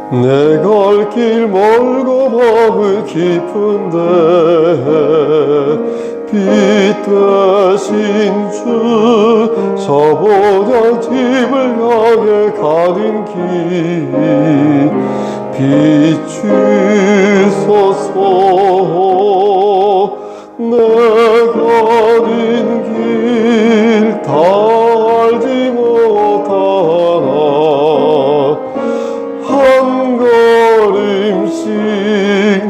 내 갈 길 멀고 마음이 깊은데 빛 되신 주 저보다 집을 향해 가는 길 비추소서. 내 가는 길 다 알지 못하나 한 걸음씩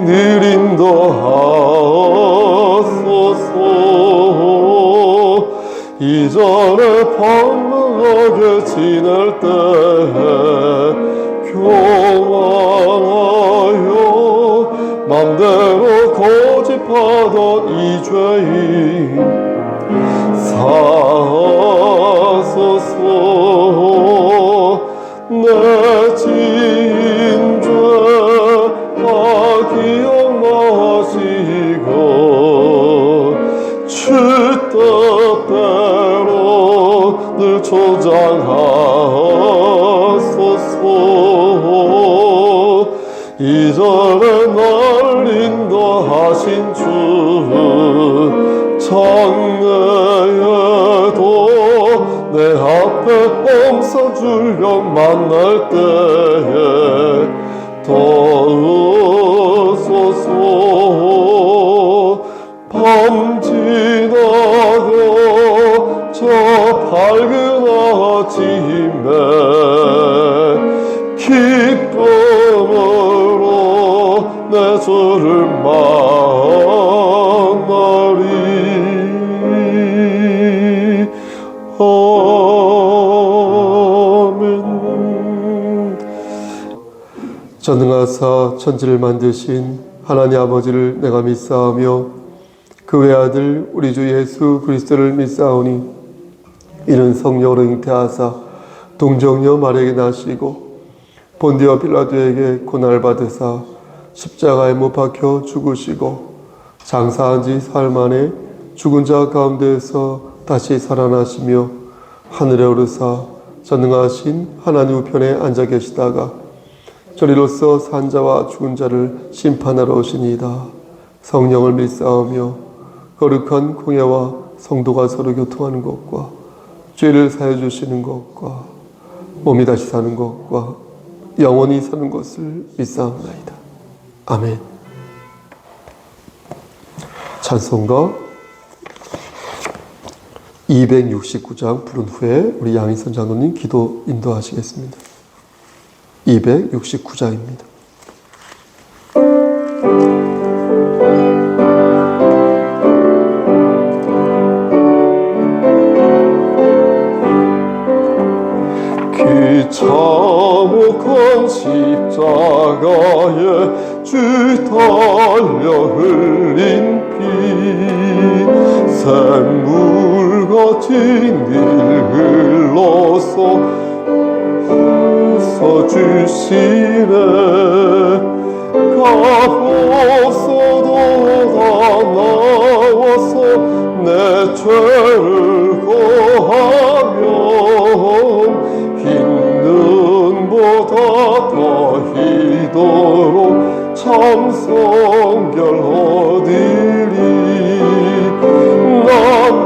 느린다 하소서. 이전에 방랑하게 지낼 때 교만하여 맘대로 고집하던 이 죄인 사하소서. 내 지은 죄 다 기억나시고 주 뜻대로 늘 조장하소서. 이전에 날 인도하신 주 장래에도 내 앞에 엄사줄령 만날 때에 도우소서. 밤 지나고 저 밝은 아침에 기쁨으로 내 주를 만나리. 아멘. 전능하사 천지를 만드신 하나님 아버지를 내가 믿사오며 그 외아들 우리 주 예수 그리스도를 믿사오니 이는 성령으로 잉태하사 동정녀 마리아에게 나시고 본디오 빌라도에게 고난을 받으사 십자가에 못 박혀 죽으시고 장사한 지 사흘 만에 죽은 자 가운데에서 다시 살아나시며 하늘에 오르사 전능하신 하나님 우편에 앉아 계시다가 저리로서 산자와 죽은 자를 심판하러 오시니이다. 성령을 믿사오며 거룩한 공예와 성도가 서로 교통하는 것과 죄를 사해 주시는 것과 몸이 다시 사는 것과 영원히 사는 것을 믿사옵나이다. 아멘. 찬송가 269장 부른 후에 우리 양희선 장로님 기도 인도하시겠습니다. 269장입니다. 그 참혹한 십자가에 주 달려 흘린 피 샘물같이 늘 흘러서 주시네. 값없어도 다 나와서 내 죄를 고하면 힘든 보다 더히도록 참성결 얻으리. 나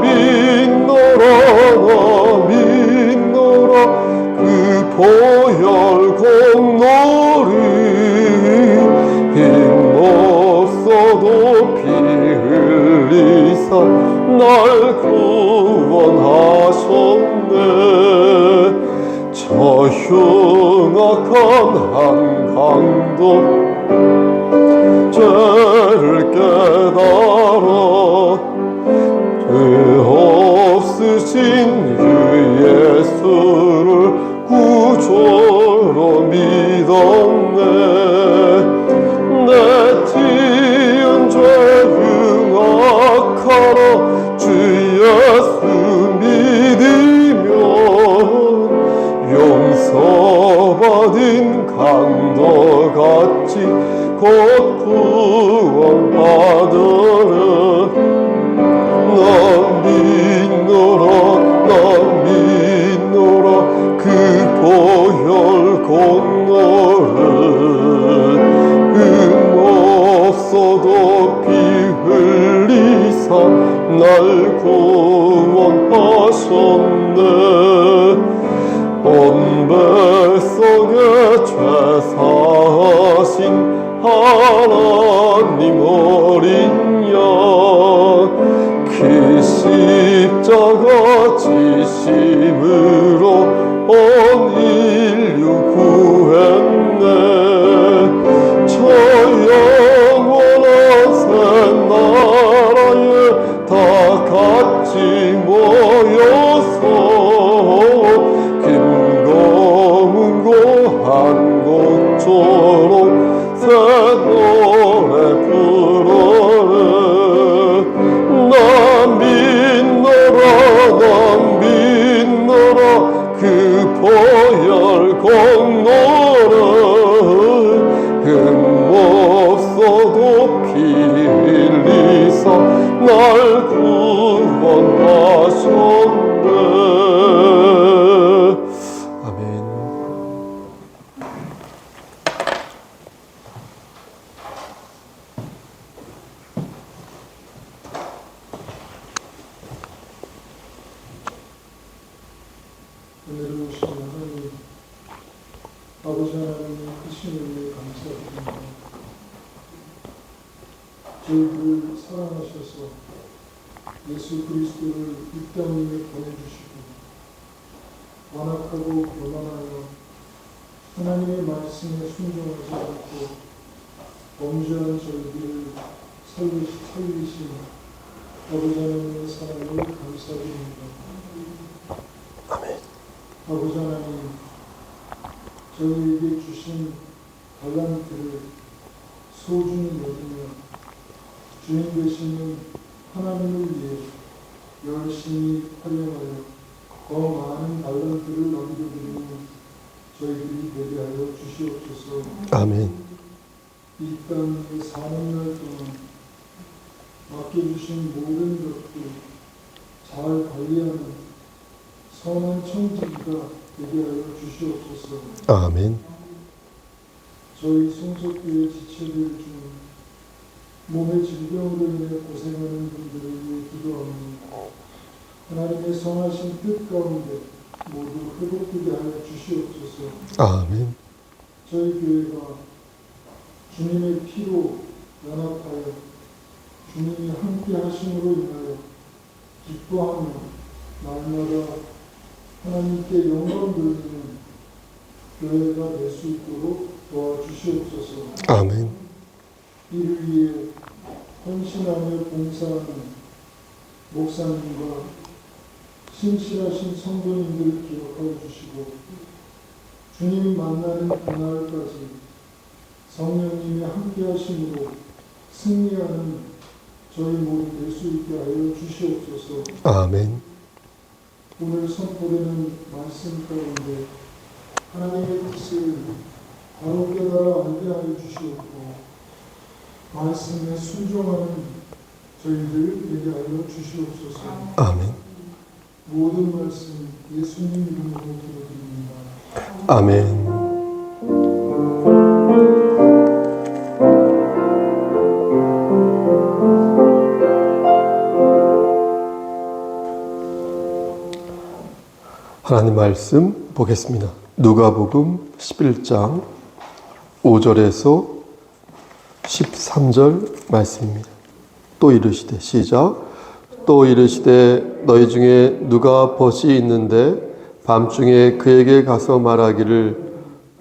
믿노라 그 보혈 공로를 힘없어도 피 흘리사 날 구원하셨네. 저 흉악한 한강도 죄를 깨달아 죄 없으신 주 예수를 구주로 믿었네. 내 지은 죄 흉악하나 주 예수 믿으면 용서받은 강도같이 곧 구원받으리. 날 구원하셨네. 온 백성의 죄 사하신 하나님 어린 양, 그 십자가 지심으로 온 인류 구했네. 저 영원한 새 나라에 다 같이 모여서 김고문고 한 곳처럼 새 노래 부르네. 난 빛나라 그 보혈 공로를 흠없어도 피 흘리사 날 구원하셨네. 아멘. 은혜를 주신 하나님, 아버지 하나님 크신 은혜에 감사드립니다. 저희를 사랑하셔서 예수 그리스도를 이 땅 위에 보내주시고 완악하고 교만하여 하나님의 말씀에 순종하지 않고 범죄한 저희들을 살리신 아버지 하나님의 사랑을 감사드립니다. 아버지 하나님, 저희에게 주신 달란트를 소중히 여기며 주인 되시는 하나님을 위해 열심히 활용하여 더 많은 달란트를 남겨드리는 저희들이 되게 하여 주시옵소서. 아멘. 이 땅에 사는 날 동안 맡겨주신 모든 것들 잘 관리하는 선한 청지기가 되게 하여 주시옵소서. 아멘. 저희 성석교회 지체들 중 몸의 질병으로 인해 고생하는 분들을 위해 기도합니다. 하나님의 선하신 뜻 가운데 모두 회복되게 하여 주시옵소서. 아멘. 저희 교회가 주님의 피로 연합하여 주님이 함께 하심으로 인하여 기뻐하며 날마다 하나님께 영광 돌리는 교회가 될 수 있도록 도와주시옵소서. 아멘. 이를 위해 헌신하며 봉사하는 목사님과 신실하신 성도님들을 기억하여 주시고 주님 만나는 그날까지 성령님이 함께 하심으로 승리하는 저희 모두 될 수 있게 하여 주시옵소서. 아멘. 오늘 선포되는 말씀 가운데 하나님의 뜻을 바로 깨달아 알게 하여 주시옵고 말씀에 순종하는 저희들 되게 하여 주시옵소서. 아멘. 모든 말씀 예수님 이름으로 기도드립니다. 아멘. 하나님 말씀 보겠습니다. 누가복음 11장 5절에서 13절 말씀입니다. 또 이르시되 시작. 또 이르시되 너희 중에 누가 벗이 있는데 밤중에 그에게 가서 말하기를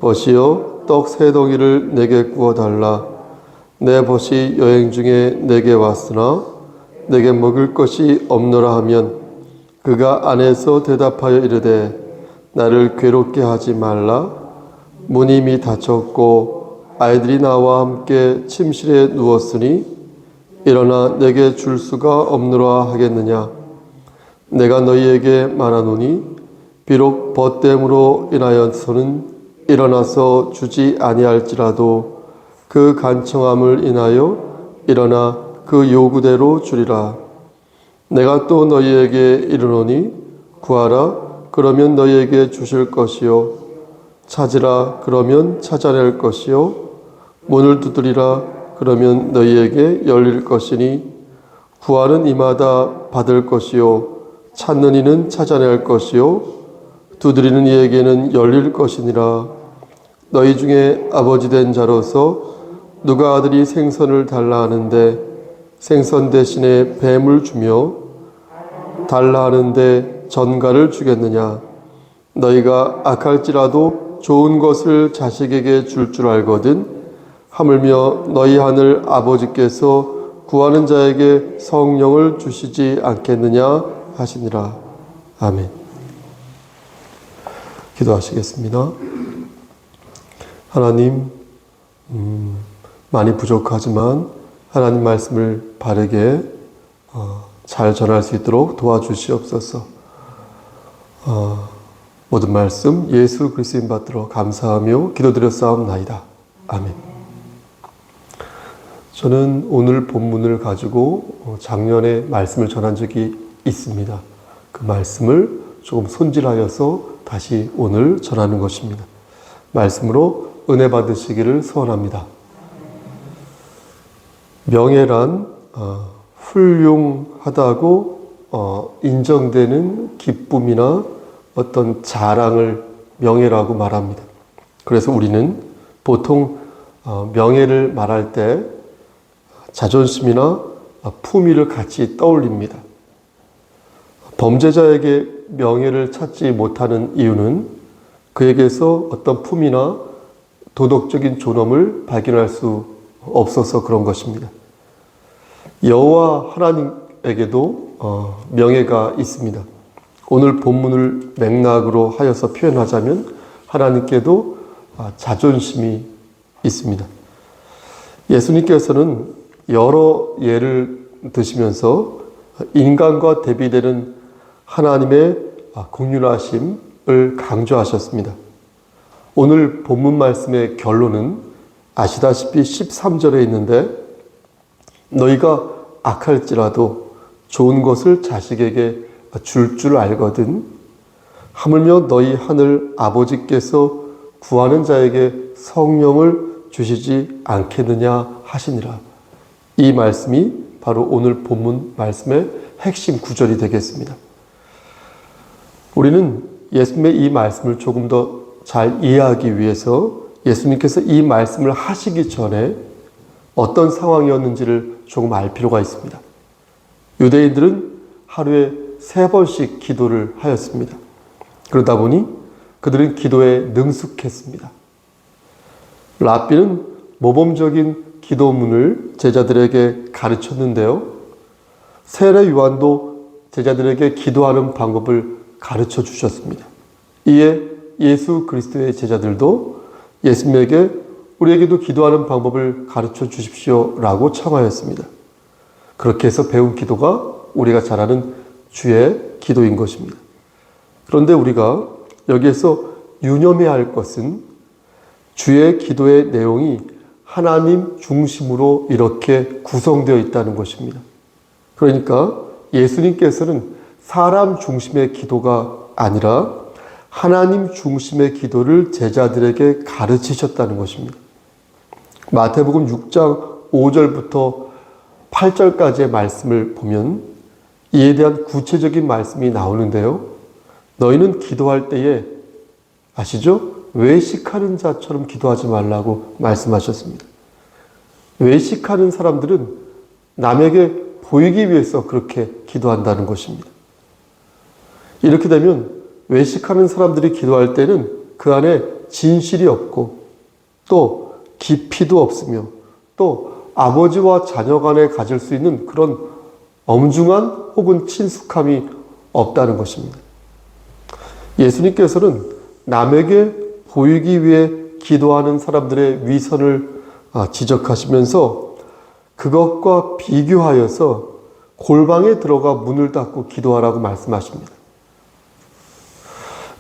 벗이여 떡 세 덩이를 내게 구워달라. 내 벗이 여행 중에 내게 왔으나 내게 먹을 것이 없노라 하면 그가 안에서 대답하여 이르되 나를 괴롭게 하지 말라. 문이 이미 닫혔고 아이들이 나와 함께 침실에 누웠으니 일어나 내게 줄 수가 없노라 하겠느냐. 내가 너희에게 말하노니 비록 벗됨으로 인하여서는 일어나서 주지 아니할지라도 그 간청함을 인하여 일어나 그 요구대로 주리라. 내가 또 너희에게 이르노니 구하라 그러면 너희에게 주실 것이요 찾으라 그러면 찾아낼 것이요 문을 두드리라 그러면 너희에게 열릴 것이니 구하는 이마다 받을 것이요 찾는 이는 찾아낼 것이요 두드리는 이에게는 열릴 것이니라. 너희 중에 아버지 된 자로서 누가 아들이 생선을 달라 하는데 생선 대신에 뱀을 주며 달라 하는데 전갈을 주겠느냐. 너희가 악할지라도 좋은 것을 자식에게 줄 줄 알거든 하물며 너희 하늘 아버지께서 구하는 자에게 성령을 주시지 않겠느냐 하시니라. 아멘. 기도하시겠습니다. 하나님, 많이 부족하지만 하나님 말씀을 바르게 잘 전할 수 있도록 도와주시옵소서. 모든 말씀 예수 그리스도인 받들어 감사하며 기도드렸사옵나이다. 아멘. 저는 오늘 본문을 가지고 작년에 말씀을 전한 적이 있습니다. 그 말씀을 조금 손질하여서 다시 오늘 전하는 것입니다. 말씀으로 은혜 받으시기를 소원합니다. 명예란 훌륭하다고 인정되는 기쁨이나 어떤 자랑을 명예라고 말합니다. 그래서 우리는 보통 명예를 말할 때 자존심이나 품위를 같이 떠올립니다. 범죄자에게 명예를 찾지 못하는 이유는 그에게서 어떤 품위나 도덕적인 존엄을 발견할 수 없어서 그런 것입니다. 여호와 하나님에게도 명예가 있습니다. 오늘 본문을 맥락으로 하여서 표현하자면 하나님께도 자존심이 있습니다. 예수님께서는 여러 예를 드시면서 인간과 대비되는 하나님의 공률하심을 강조하셨습니다. 오늘 본문 말씀의 결론은 아시다시피 13절에 있는데 너희가 악할지라도 좋은 것을 자식에게 줄 줄 알거든 하물며 너희 하늘 아버지께서 구하는 자에게 성령을 주시지 않겠느냐 하시니라. 이 말씀이 바로 오늘 본문 말씀의 핵심 구절이 되겠습니다. 우리는 예수님의 이 말씀을 조금 더 잘 이해하기 위해서 예수님께서 이 말씀을 하시기 전에 어떤 상황이었는지를 조금 알 필요가 있습니다. 유대인들은 하루에 3번씩 기도를 하였습니다. 그러다 보니 그들은 기도에 능숙했습니다. 랍비는 모범적인 기도문을 제자들에게 가르쳤는데요. 세례 요한도 제자들에게 기도하는 방법을 가르쳐 주셨습니다. 이에 예수 그리스도의 제자들도 예수님에게 우리에게도 기도하는 방법을 가르쳐 주십시오 라고 청하였습니다. 그렇게 해서 배운 기도가 우리가 잘 아는 주의 기도인 것입니다. 그런데 우리가 여기에서 유념해야 할 것은 주의 기도의 내용이 하나님 중심으로 이렇게 구성되어 있다는 것입니다. 그러니까 예수님께서는 사람 중심의 기도가 아니라 하나님 중심의 기도를 제자들에게 가르치셨다는 것입니다. 마태복음 6장 5절부터 8절까지의 말씀을 보면 이에 대한 구체적인 말씀이 나오는데요. 너희는 기도할 때에 아시죠? 외식하는 자처럼 기도하지 말라고 말씀하셨습니다. 외식하는 사람들은 남에게 보이기 위해서 그렇게 기도한다는 것입니다. 이렇게 되면 외식하는 사람들이 기도할 때는 그 안에 진실이 없고 또 깊이도 없으며 또 아버지와 자녀 간에 가질 수 있는 그런 엄중한 혹은 친숙함이 없다는 것입니다. 예수님께서는 남에게 보이기 위해 기도하는 사람들의 위선을 지적하시면서 그것과 비교하여서 골방에 들어가 문을 닫고 기도하라고 말씀하십니다.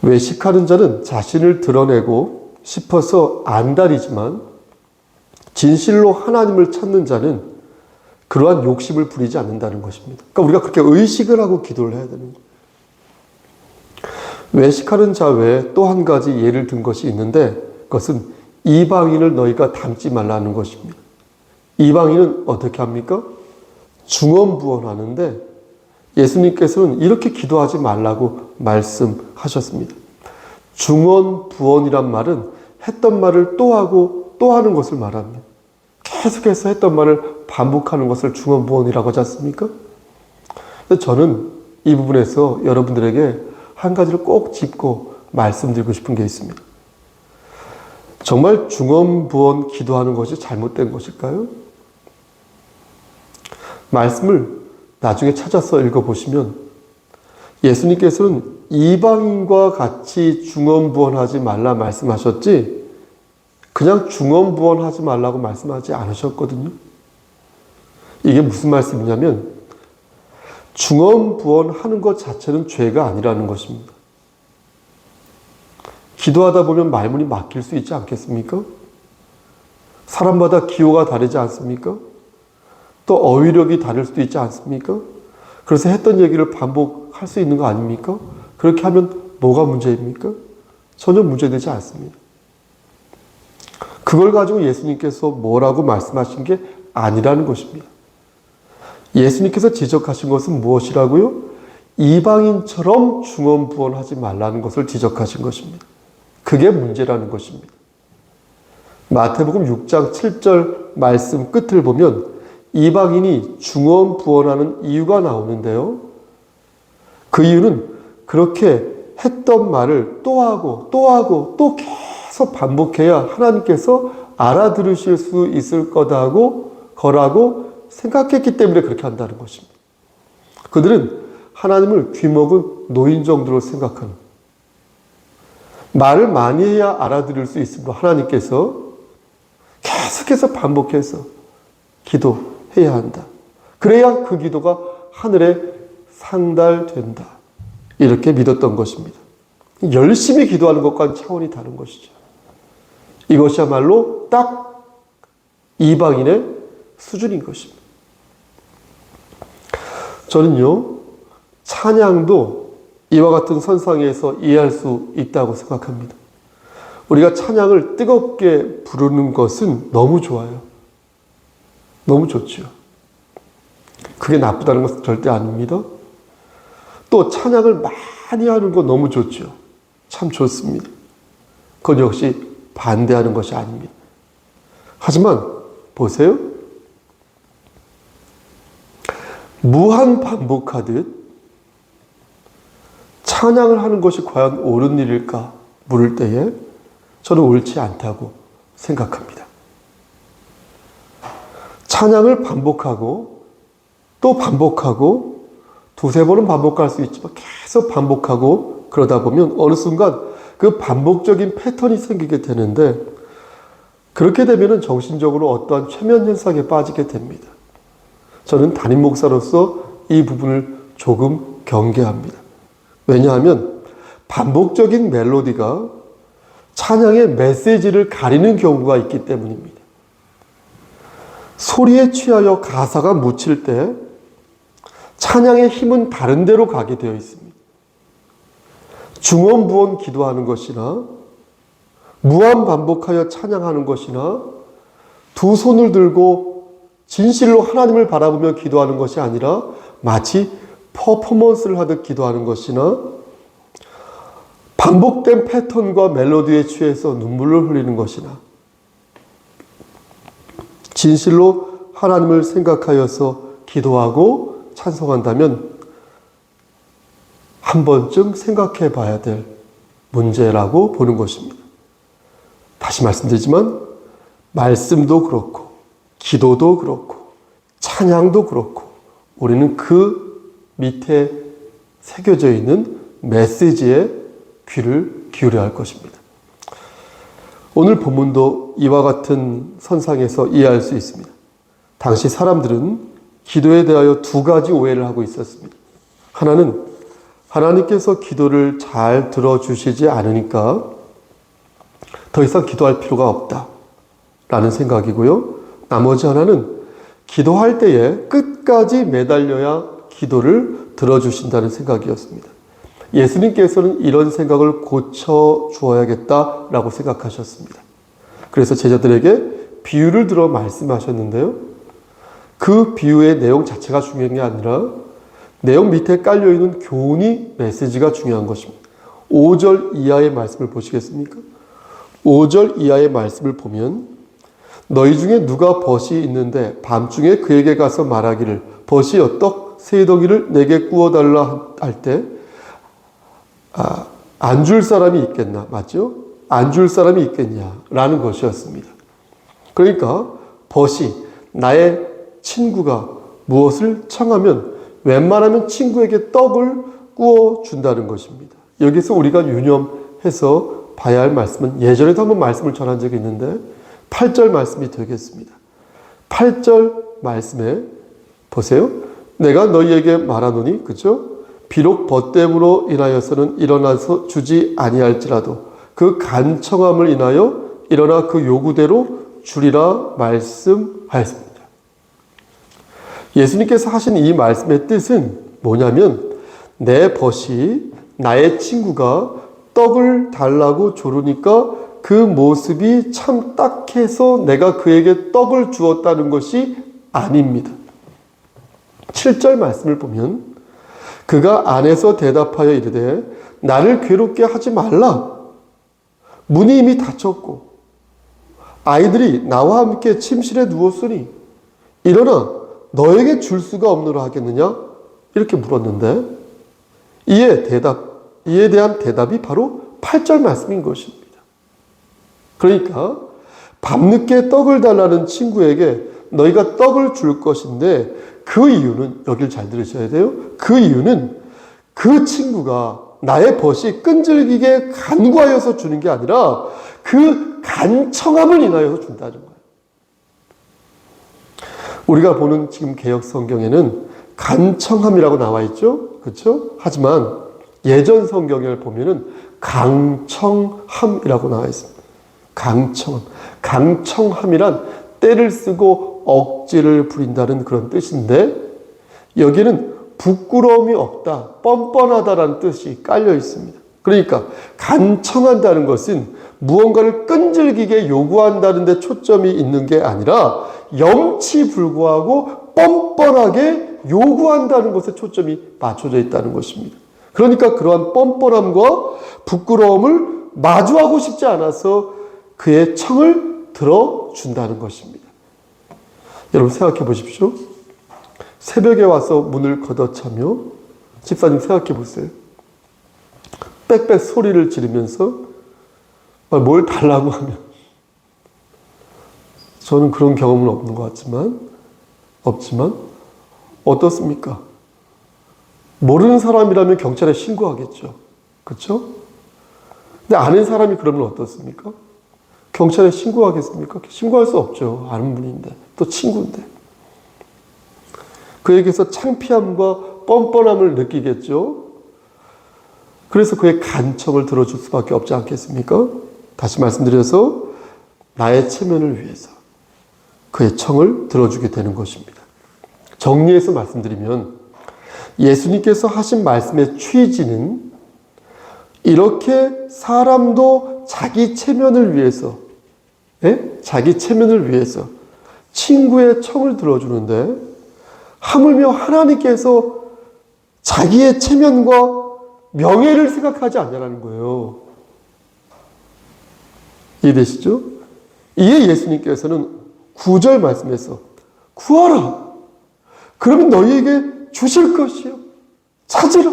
외식하는 자는 자신을 드러내고 싶어서 안달이지만 진실로 하나님을 찾는 자는 그러한 욕심을 부리지 않는다는 것입니다. 그러니까 우리가 그렇게 의식을 하고 기도를 해야 되는 거예요. 외식하는 자 외에 또 한 가지 예를 든 것이 있는데 그것은 이방인을 너희가 닮지 말라는 것입니다. 이방인은 어떻게 합니까? 중언부언하는데 예수님께서는 이렇게 기도하지 말라고 말씀하셨습니다. 중언부언이란 말은 했던 말을 또 하고 또 하는 것을 말합니다. 계속해서 했던 말을 반복하는 것을 중언부언이라고 하지 않습니까? 저는 이 부분에서 여러분들에게 한 가지를 꼭 짚고 말씀드리고 싶은 게 있습니다. 정말 중언부언 기도하는 것이 잘못된 것일까요? 말씀을 나중에 찾아서 읽어보시면 예수님께서는 이방인과 같이 중언부언하지 말라 말씀하셨지 그냥 중언부언하지 말라고 말씀하지 않으셨거든요. 이게 무슨 말씀이냐면 중언부언하는 것 자체는 죄가 아니라는 것입니다. 기도하다 보면 말문이 막힐 수 있지 않겠습니까? 사람마다 기호가 다르지 않습니까? 또 어휘력이 다를 수도 있지 않습니까? 그래서 했던 얘기를 반복할 수 있는 거 아닙니까? 그렇게 하면 뭐가 문제입니까? 전혀 문제되지 않습니다. 그걸 가지고 예수님께서 뭐라고 말씀하신 게 아니라는 것입니다. 예수님께서 지적하신 것은 무엇이라고요? 이방인처럼 중언부언하지 말라는 것을 지적하신 것입니다. 그게 문제라는 것입니다. 마태복음 6장 7절 말씀 끝을 보면 이방인이 중언부언하는 이유가 나오는데요. 그 이유는 그렇게 했던 말을 또 하고 또 하고 또 계속 반복해야 하나님께서 알아들으실 수 있을 거라고 생각했기 때문에 그렇게 한다는 것입니다. 그들은 하나님을 귀먹은 노인 정도로 생각하는, 말을 많이 해야 알아들을 수 있으므로 하나님께서 계속해서 반복해서 기도해야 한다. 그래야 그 기도가 하늘에 상달된다. 이렇게 믿었던 것입니다. 열심히 기도하는 것과는 차원이 다른 것이죠. 이것이야말로 딱 이방인의 수준인 것입니다. 저는요, 찬양도 이와 같은 선상에서 이해할 수 있다고 생각합니다. 우리가 찬양을 뜨겁게 부르는 것은 너무 좋아요. 너무 좋죠. 그게 나쁘다는 것은 절대 아닙니다. 또 찬양을 많이 하는 거 너무 좋죠. 참 좋습니다. 그건 역시 반대하는 것이 아닙니다. 하지만 보세요. 무한 반복하듯 찬양을 하는 것이 과연 옳은 일일까 물을 때에 저는 옳지 않다고 생각합니다. 찬양을 반복하고 또 반복하고 두세 번은 반복할 수 있지만 계속 반복하고 그러다 보면 어느 순간 그 반복적인 패턴이 생기게 되는데 그렇게 되면 정신적으로 어떠한 최면 현상에 빠지게 됩니다. 저는 담임 목사로서 이 부분을 조금 경계합니다. 왜냐하면 반복적인 멜로디가 찬양의 메시지를 가리는 경우가 있기 때문입니다. 소리에 취하여 가사가 묻힐 때 찬양의 힘은 다른 데로 가게 되어 있습니다. 중언부언 기도하는 것이나 무한 반복하여 찬양하는 것이나 두 손을 들고 진실로 하나님을 바라보며 기도하는 것이 아니라 마치 퍼포먼스를 하듯 기도하는 것이나 반복된 패턴과 멜로디에 취해서 눈물을 흘리는 것이나 진실로 하나님을 생각하여서 기도하고 찬송한다면 한 번쯤 생각해 봐야 될 문제라고 보는 것입니다. 다시 말씀드리지만 말씀도 그렇고 기도도 그렇고 찬양도 그렇고 우리는 그 밑에 새겨져 있는 메시지에 귀를 기울여야 할 것입니다. 오늘 본문도 이와 같은 선상에서 이해할 수 있습니다. 당시 사람들은 기도에 대하여 두 가지 오해를 하고 있었습니다. 하나는 하나님께서 기도를 잘 들어주시지 않으니까 더 이상 기도할 필요가 없다라는 생각이고요. 나머지 하나는 기도할 때에 끝까지 매달려야 기도를 들어주신다는 생각이었습니다. 예수님께서는 이런 생각을 고쳐주어야겠다라고 생각하셨습니다. 그래서 제자들에게 비유를 들어 말씀하셨는데요. 그 비유의 내용 자체가 중요한 게 아니라 내용 밑에 깔려있는 교훈이 메시지가 중요한 것입니다. 5절 이하의 말씀을 보시겠습니까? 5절 이하의 말씀을 보면 너희 중에 누가 벗이 있는데 밤중에 그에게 가서 말하기를 벗이여 떡 세 덩이를 내게 구워달라 할 때 안 줄 사람이 있겠나? 맞죠? 안 줄 사람이 있겠냐라는 것이었습니다. 그러니까 벗이 나의 친구가 무엇을 청하면 웬만하면 친구에게 떡을 구워준다는 것입니다. 여기서 우리가 유념해서 봐야 할 말씀은 예전에도 한번 말씀을 전한 적이 있는데 8절 말씀이 되겠습니다. 8절 말씀에 보세요. 내가 너희에게 말하노니 그죠? 비록 벗됨으로 인하여서는 일어나서 주지 아니할지라도 그 간청함을 인하여 일어나 그 요구대로 주리라 말씀하였습니다. 예수님께서 하신 이 말씀의 뜻은 뭐냐면 내 벗이 나의 친구가 떡을 달라고 조르니까 그 모습이 참 딱해서 내가 그에게 떡을 주었다는 것이 아닙니다. 7절 말씀을 보면 그가 안에서 대답하여 이르되 나를 괴롭게 하지 말라. 문이 이미 닫혔고 아이들이 나와 함께 침실에 누웠으니 일어나 너에게 줄 수가 없노라 하겠느냐? 이렇게 물었는데 이에 대한 대답이 바로 8절 말씀인 것입니다. 그러니까 밤늦게 떡을 달라는 친구에게 너희가 떡을 줄 것인데 그 이유는 여길 잘 들으셔야 돼요. 그 이유는 그 친구가 나의 벗이 끈질기게 간구하여서 주는 게 아니라 그 간청함을 인하여서 준다는 거예요. 우리가 보는 지금 개역 성경에는 간청함이라고 나와 있죠. 그렇죠? 하지만 예전 성경을 보면은 강청함이라고 나와 있습니다. 강청함. 강청함이란 때를 쓰고 억지를 부린다는 그런 뜻인데 여기는 부끄러움이 없다, 뻔뻔하다라는 뜻이 깔려 있습니다. 그러니까 간청한다는 것은 무언가를 끈질기게 요구한다는 데 초점이 있는 게 아니라 염치불구하고 뻔뻔하게 요구한다는 것에 초점이 맞춰져 있다는 것입니다. 그러니까 그러한 뻔뻔함과 부끄러움을 마주하고 싶지 않아서 그의 청을 들어준다는 것입니다. 여러분 생각해 보십시오. 새벽에 와서 문을 걷어차며 집사님 생각해 보세요. 빽빽 소리를 지르면서 뭘 달라고 하면 저는 그런 경험은 없는 것 없지만 어떻습니까? 모르는 사람이라면 경찰에 신고하겠죠. 그렇죠? 근데 아는 사람이 그러면 어떻습니까? 경찰에 신고하겠습니까? 신고할 수 없죠. 아는 분인데 또 친구인데. 그에게서 창피함과 뻔뻔함을 느끼겠죠. 그래서 그의 간청을 들어줄 수밖에 없지 않겠습니까? 다시 말씀드려서 나의 체면을 위해서 그의 청을 들어주게 되는 것입니다. 정리해서 말씀드리면 예수님께서 하신 말씀의 취지는 이렇게 사람도 자기 체면을 위해서 친구의 청을 들어주는데 하물며 하나님께서 자기의 체면과 명예를 생각하지 않냐는 거예요. 이해되시죠? 이에 예수님께서는 9절 말씀에서 구하라. 그러면 너희에게 주실 것이요. 찾으라.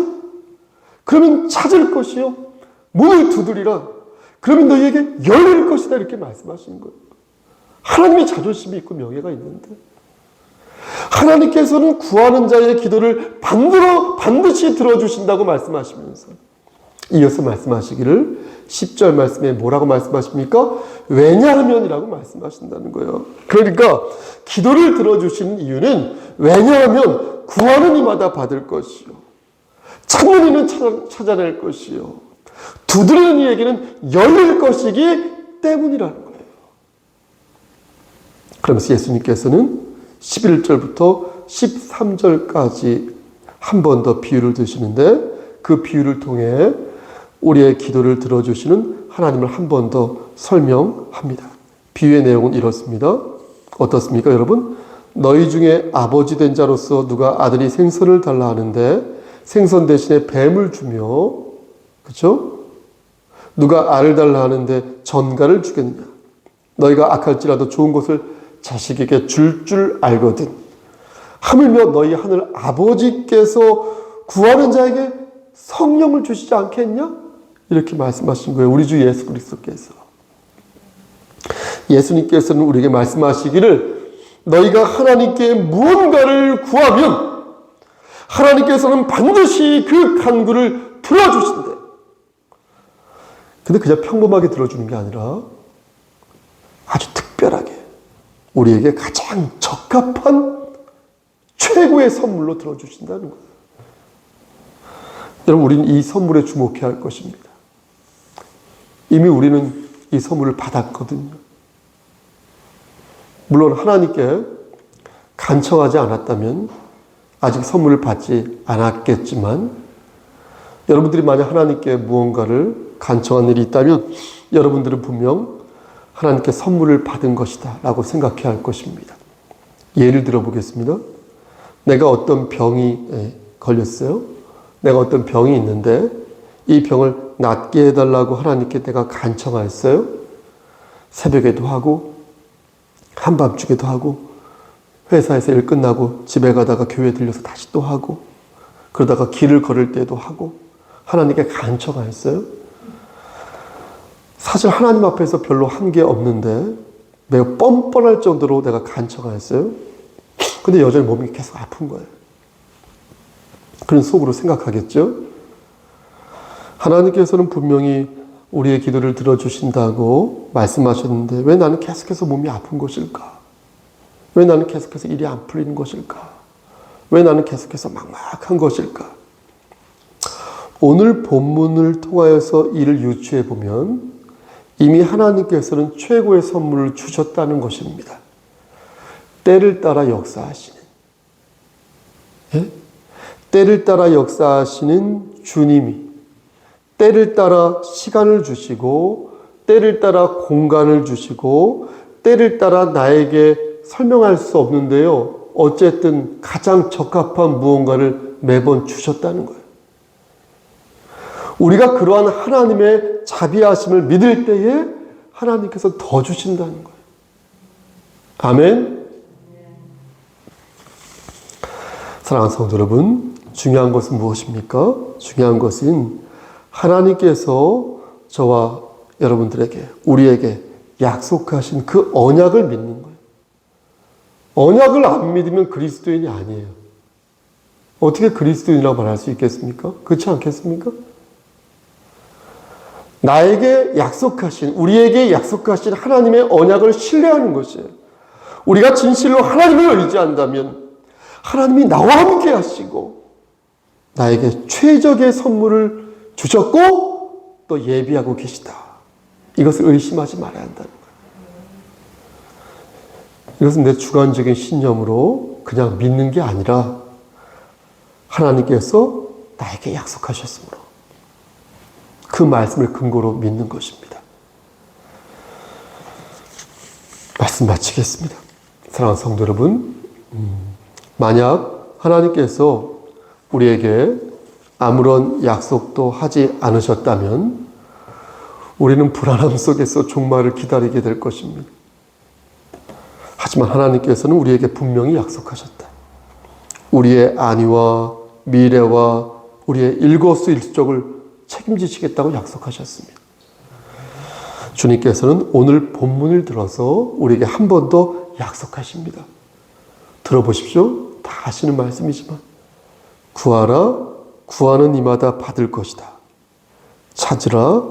그러면 찾을 것이요. 문을 두드리라. 그러면 너희에게 열릴 것이다. 이렇게 말씀하시는 거예요. 하나님의 자존심이 있고 명예가 있는데 하나님께서는 구하는 자의 기도를 반드시 들어주신다고 말씀하시면서 이어서 말씀하시기를 10절 말씀에 뭐라고 말씀하십니까? 왜냐하면이라고 말씀하신다는 거예요. 그러니까 기도를 들어주시는 이유는 왜냐하면 구하는 이마다 받을 것이요. 찾는 이는 찾아낼 것이요. 두드리는 이에게는 열릴 것이기 때문이라는 거예요. 그러면서 예수님께서는 11절부터 13절까지 한 번 더 비유를 드시는데 그 비유를 통해 우리의 기도를 들어주시는 하나님을 한 번 더 설명합니다. 비유의 내용은 이렇습니다. 어떻습니까, 여러분? 너희 중에 아버지 된 자로서 누가 아들이 생선을 달라 하는데 생선 대신에 뱀을 주며, 그렇죠? 누가 알을 달라 하는데 전갈을 주겠느냐? 너희가 악할지라도 좋은 것을 자식에게 줄 알거든. 하물며 너희 하늘 아버지께서 구하는 자에게 성령을 주시지 않겠냐? 이렇게 말씀하신 거예요. 우리 주 예수 그리스도께서. 예수님께서는 우리에게 말씀하시기를 너희가 하나님께 무언가를 구하면 하나님께서는 반드시 그 간구를 들어주신대. 근데 그냥 평범하게 들어주는 게 아니라 아주 특별하게 우리에게 가장 적합한 최고의 선물로 들어주신다는 거예요. 여러분, 우리는 이 선물에 주목해야 할 것입니다. 이미 우리는 이 선물을 받았거든요. 물론 하나님께 간청하지 않았다면 아직 선물을 받지 않았겠지만, 여러분들이 만약 하나님께 무언가를 간청한 일이 있다면 여러분들은 분명 하나님께 선물을 받은 것이다 라고 생각해야 할 것입니다. 예를 들어 보겠습니다. 내가 어떤 병이 걸렸어요. 내가 어떤 병이 있는데 이 병을 낫게 해달라고 하나님께 내가 간청하였어요. 새벽에도 하고 한밤중에도 하고 회사에서 일 끝나고 집에 가다가 교회 들려서 다시 또 하고 그러다가 길을 걸을 때도 하고 하나님께 간청하였어요. 사실 하나님 앞에서 별로 한 게 없는데 매우 뻔뻔할 정도로 내가 간청하였어요. 근데 여전히 몸이 계속 아픈 거예요. 그런 속으로 생각하겠죠. 하나님께서는 분명히 우리의 기도를 들어주신다고 말씀하셨는데 왜 나는 계속해서 몸이 아픈 것일까? 왜 나는 계속해서 일이 안 풀리는 것일까? 왜 나는 계속해서 막막한 것일까? 오늘 본문을 통하여서 이를 유추해 보면 이미 하나님께서는 최고의 선물을 주셨다는 것입니다. 때를 따라 역사하시는, 때를 따라 역사하시는 주님이 때를 따라 시간을 주시고 때를 따라 공간을 주시고 때를 따라 나에게 설명할 수 없는데요. 어쨌든 가장 적합한 무언가를 매번 주셨다는 거예요. 우리가 그러한 하나님의 자비하심을 믿을 때에 하나님께서 더 주신다는 거예요. 아멘. 사랑하는 성도 여러분, 중요한 것은 무엇입니까? 중요한 것은 하나님께서 저와 여러분들에게, 우리에게 약속하신 그 언약을 믿는 거예요. 언약을 안 믿으면 그리스도인이 아니에요. 어떻게 그리스도인이라고 말할 수 있겠습니까? 그렇지 않겠습니까? 나에게 약속하신, 우리에게 약속하신 하나님의 언약을 신뢰하는 것이에요. 우리가 진실로 하나님을 의지한다면 하나님이 나와 함께 하시고 나에게 최적의 선물을 주셨고 또 예비하고 계시다. 이것을 의심하지 말아야 한다는 거예요. 이것은 내 주관적인 신념으로 그냥 믿는 게 아니라 하나님께서 나에게 약속하셨으므로 그 말씀을 근거로 믿는 것입니다. 말씀 마치겠습니다. 사랑하는 성도 여러분, 만약 하나님께서 우리에게 아무런 약속도 하지 않으셨다면 우리는 불안함 속에서 종말을 기다리게 될 것입니다. 하지만 하나님께서는 우리에게 분명히 약속하셨다. 우리의 안위와 미래와 우리의 일거수일투족을 책임지시겠다고 약속하셨습니다. 주님께서는 오늘 본문을 들어서 우리에게 한 번 더 약속하십니다. 들어보십시오. 다 하시는 말씀이지만 구하라, 구하는 이마다 받을 것이다. 찾으라,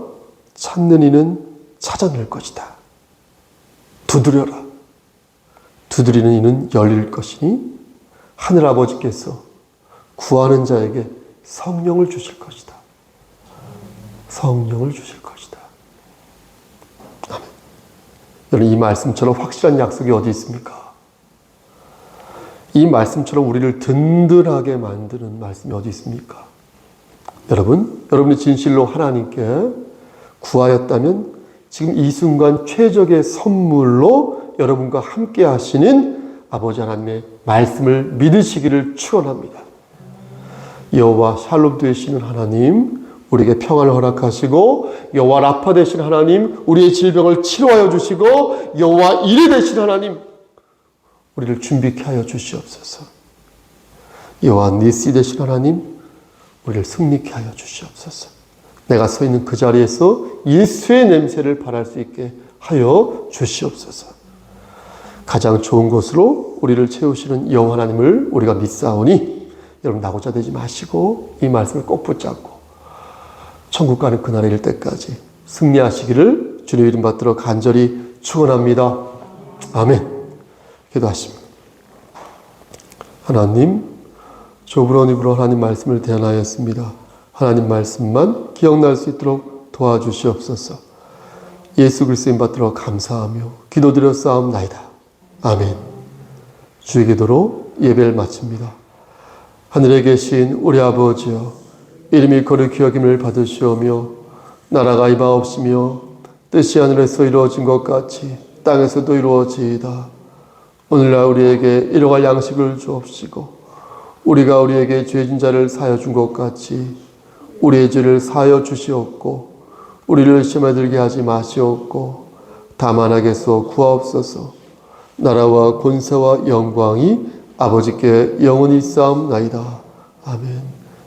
찾는 이는 찾아낼 것이다. 두드려라, 두드리는 이는 열릴 것이니 하늘아버지께서 구하는 자에게 성령을 주실 것이다. 성령을 주실 것이다. 아멘. 여러분, 이 말씀처럼 확실한 약속이 어디 있습니까? 이 말씀처럼 우리를 든든하게 만드는 말씀이 어디 있습니까? 여러분이 진실로 하나님께 구하였다면 지금 이 순간 최적의 선물로 여러분과 함께 하시는 아버지 하나님의 말씀을 믿으시기를 축원합니다. 여호와 샬롬 되시는 하나님, 우리에게 평안을 허락하시고, 여호와 라파 되신 하나님, 우리의 질병을 치료하여 주시고, 여호와 이레 되신 하나님, 우리를 준비케 하여 주시옵소서. 여호와 니시 되신 하나님, 우리를 승리케 하여 주시옵소서. 내가 서 있는 그 자리에서 예수의 냄새를 발할 수 있게 하여 주시옵소서. 가장 좋은 곳으로 우리를 채우시는 여호와 하나님을 우리가 믿사오니, 여러분 낙오자 되지 마시고 이 말씀을 꼭 붙잡고 천국 가는 그날에 이를 때까지 승리하시기를 주님 이름 받들어 간절히 축원합니다. 아멘. 기도하십니다. 하나님, 좁은 입으로 하나님 말씀을 대하였습니다. 하나님 말씀만 기억날 수 있도록 도와주시옵소서. 예수 그리스도인 받들어 감사하며 기도드려 싸움나이다. 아멘. 주의 기도로 예배를 마칩니다. 하늘에 계신 우리 아버지여, 이름이 거룩히 여김을 받으시오며 나라가 이방없으며 뜻이 하늘에서 이루어진 것 같이 땅에서도 이루어지이다. 오늘날 우리에게 일용할 양식을 주옵시고, 우리가 우리에게 죄진 자를 사하여 준 것 같이 우리의 죄를 사하여 주시옵고, 우리를 시험에 들게 하지 마시옵고, 다만 악에서 구하옵소서. 나라와 권세와 영광이 아버지께 영원히 싸움나이다. 아멘.